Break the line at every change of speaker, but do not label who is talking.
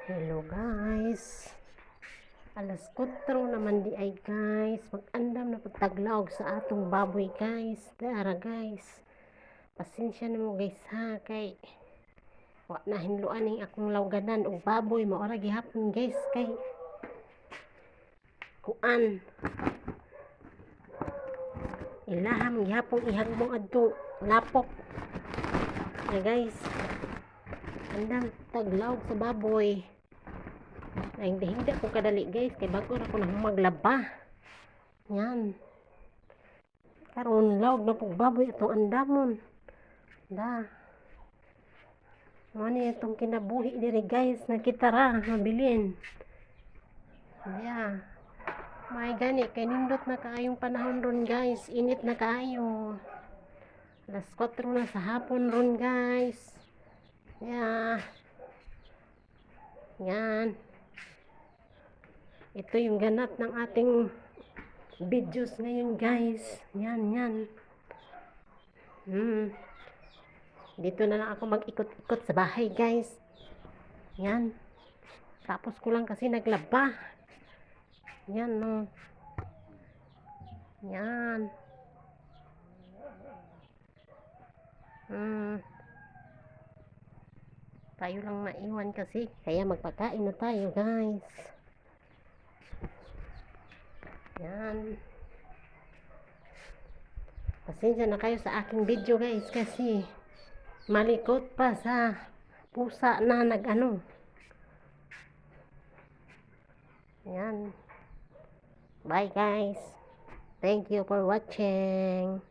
Hello guys, alas 4 naman di ay guys, mag-andam na pagtaglaog sa atong baboy guys. Dara guys, pasensya na mo guys ha, kay wa na hinluan ning akong lawganan og baboy maora gihapon guys, kay kuan ilaham gihapon ihagbong adto lapok na guys. Andam taglaog sa baboy. Ay, hindi ko kadali guys, kay bago na ko na maglaba. Yan. Karon laog na pong baboy itong andamon. Da. Ano itong kinabuhi diri guys, nakita ra, mabilin. Yeah. May gani, kay nindot na kaayong panahon ron guys, init na kaayo. Alas 4 na sa hapon ron guys. Yeah. Yan. Ito yung ganap ng ating videos ngayon guys. Yan. Dito na lang ako mag-ikot-ikot sa bahay guys. Yan. Tapos ko lang kasi naglaba. Yan no. Yan. Tayo lang maiwan kasi. Kaya magpakain na tayo guys. Yan. Pasensya na kayo sa aking video guys kasi malikot pa sa pusa na nag-ano. Yan. Bye guys. Thank you for watching.